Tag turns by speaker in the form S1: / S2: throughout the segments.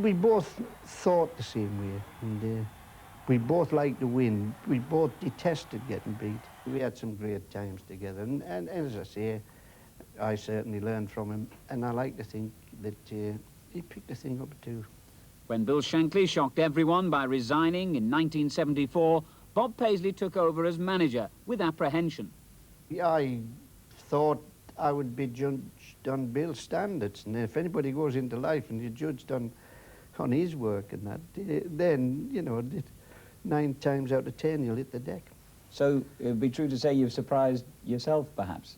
S1: We both thought the same way, and we both liked to win. We both detested getting beat. We had some great times together, and as I say, I certainly learned from him, and I like to think that he picked the thing up too.
S2: When Bill Shankly shocked everyone by resigning in 1974, Bob Paisley took over as manager with apprehension.
S1: I thought I would be judged on Bill's standards, and if anybody goes into life and you're judged on his work and that, then, you know, 9 times out of 10 you'll hit the deck.
S3: So it would be true to say you've surprised yourself, perhaps?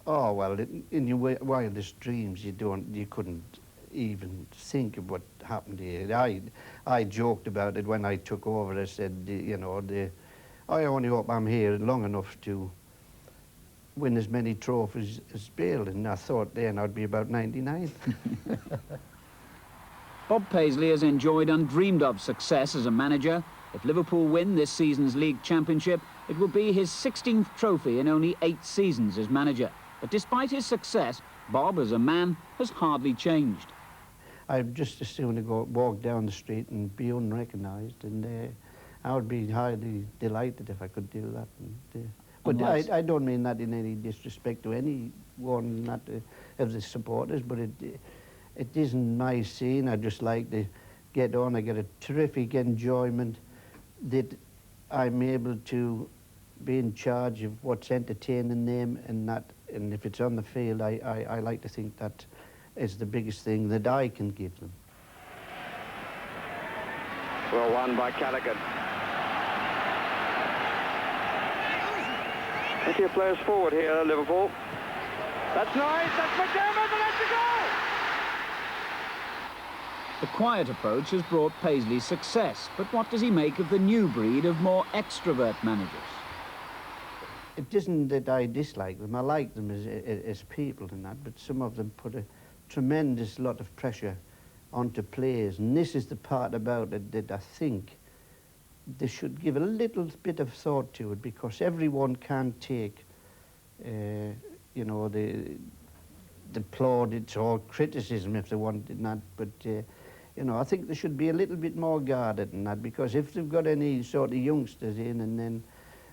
S1: Oh, well, in your wildest dreams, you couldn't even think of what happened here. I joked about it when I took over. I said, you know, I only hope I'm here long enough to win as many trophies as Bill, and I thought then I'd be about 99.
S2: Bob Paisley has enjoyed undreamed of success as a manager. If Liverpool win this season's league championship, it will be his 16th trophy in only 8 seasons as manager. But despite his success, Bob, as a man, has hardly changed.
S1: I'd just as soon walk down the street and be unrecognised, and I would be highly delighted if I could do that. But I don't mean that in any disrespect to anyone, not of the supporters, but it isn't my scene. I just like to get on. I get a terrific enjoyment that I'm able to be in charge of what's entertaining them, and if it's on the field, I like to think that is the biggest thing that I can give them.
S4: Well won by Callaghan. Plenty of players forward here, Liverpool. That's nice, that's McDermott, and that's a goal!
S2: The quiet approach has brought Paisley success, but what does he make of the new breed of more extrovert managers?
S1: It isn't that I dislike them. I like them as people and that, but some of them put a tremendous lot of pressure onto players, and this is the part about it that I think they should give a little bit of thought to it, because everyone can't take, you know, the plaudits or criticism if they wanted that, but you know, I think they should be a little bit more guarded in that, because if they've got any sort of youngsters in, and then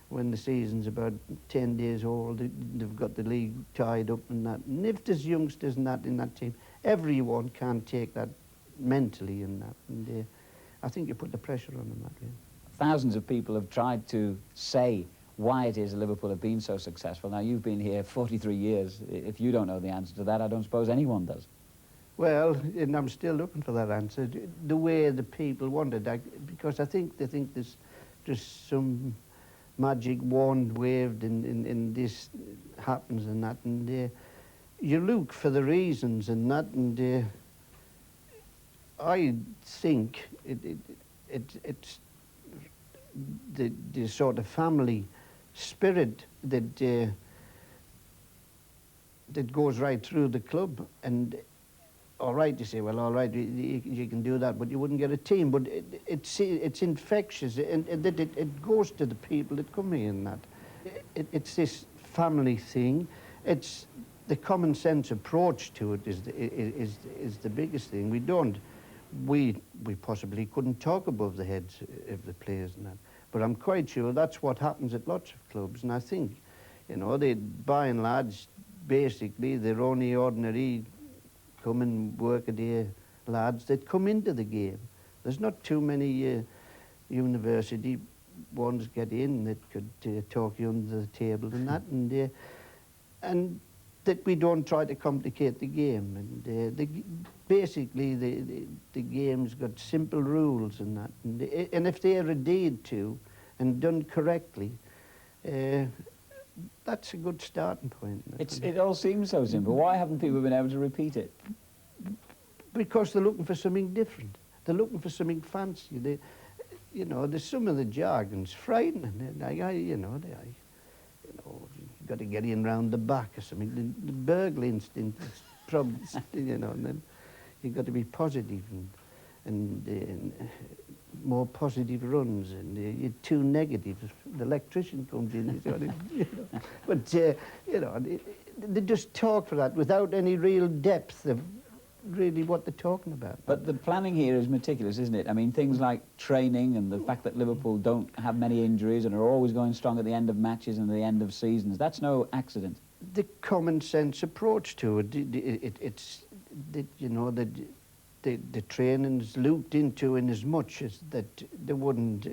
S1: when the season's about 10 days old, they've got the league tied up and that. And if there's youngsters and that in that team, everyone can take that mentally and that. And I think you put the pressure on them that way.
S3: Thousands of people have tried to say why it is Liverpool have been so successful. Now, you've been here 43 years. If you don't know the answer to that, I don't suppose anyone does.
S1: Well, and I'm still looking for that answer. The way the people want it, because I think they think there's just some magic wand waved and this happens and that, and you look for the reasons and that, and I think it's the sort of family spirit that goes right through the club. And all right, you say, well, all right, you can do that, but you wouldn't get a team. But it's infectious, and that it goes to the people that come here and that. It's this family thing. It's the common sense approach to it is the biggest thing. We possibly couldn't talk above the heads of the players and that. But I'm quite sure that's what happens at lots of clubs. And I think, you know, they, by and large, basically, they're only ordinary come and work a day lads that come into the game. There's not too many university ones get in that could talk you under the table and that, and that we don't try to complicate the game. And basically the game's got simple rules and that, and if they're adhered to and done correctly, that's a good starting point.
S3: It all seems so simple. Why haven't people been able to repeat it?
S1: Because they're looking for something different. They're looking for something fancy. You know, there's some of the jargon's frightening. You know, you've got to get in round the back or something. The burglar instinct is probably, you know, and then you've got to be positive and more positive runs, and you're too negative. The electrician comes in, you know. But, you know, they just talk for that without any real depth of really what they're talking about.
S3: But the planning here is meticulous, isn't it? I mean, things like training and the fact that Liverpool don't have many injuries and are always going strong at the end of matches and the end of seasons, that's no accident.
S1: The common sense approach to it, you know, the training's looked into in as much as that they wouldn't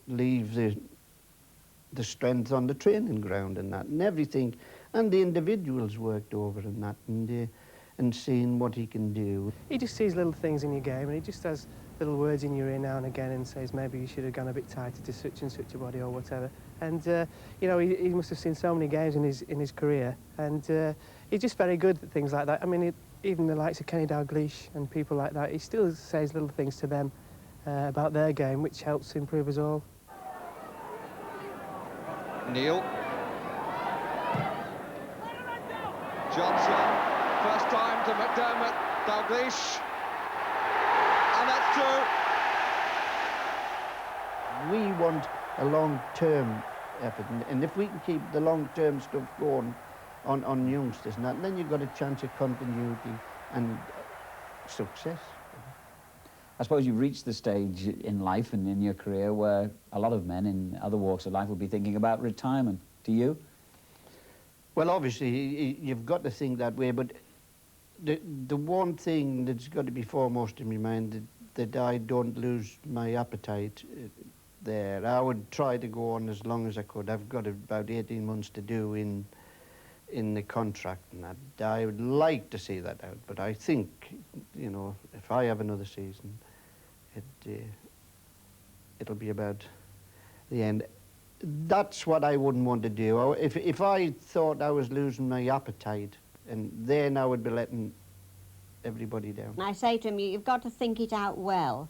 S1: leave the strength on the training ground and that and everything, and the individuals worked over and that and seeing what he can do.
S5: He just sees little things in your game, and he just has little words in your ear now and again and says maybe you should have gone a bit tighter to such and such a body or whatever. And you know, he must have seen so many games in his career, and he's just very good at things like that. I mean, even the likes of Kenny Dalglish and people like that, he still says little things to them about their game, which helps improve us all.
S6: Neil. Johnson, first time to McDermott, Dalglish, and that's through.
S1: We want a long-term effort, and if we can keep the long-term stuff going on youngsters and that, then you've got a chance of continuity and success.
S3: I suppose you've reached the stage in life and in your career where a lot of men in other walks of life will be thinking about retirement. Do you?
S1: Well, obviously, you've got to think that way, but the one thing that's got to be foremost in my mind, that I don't lose my appetite there. I would try to go on as long as I could. I've got about 18 months to do in the contract and that. I would like to see that out, but I think, you know, if I have another season, it'll be about the end. That's what I wouldn't want to do. If I thought I was losing my appetite, and then I would be letting everybody down.
S7: And I say to him, you've got to think it out well,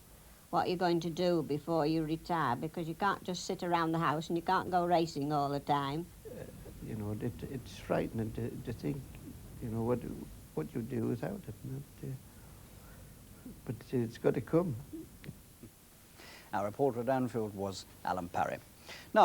S7: what you're going to do before you retire, because you can't just sit around the house and you can't go racing all the time.
S1: You know, it's frightening to think, you know, what you do without it. But it's got to come.
S8: Our reporter at Anfield was Alan Parry. Now,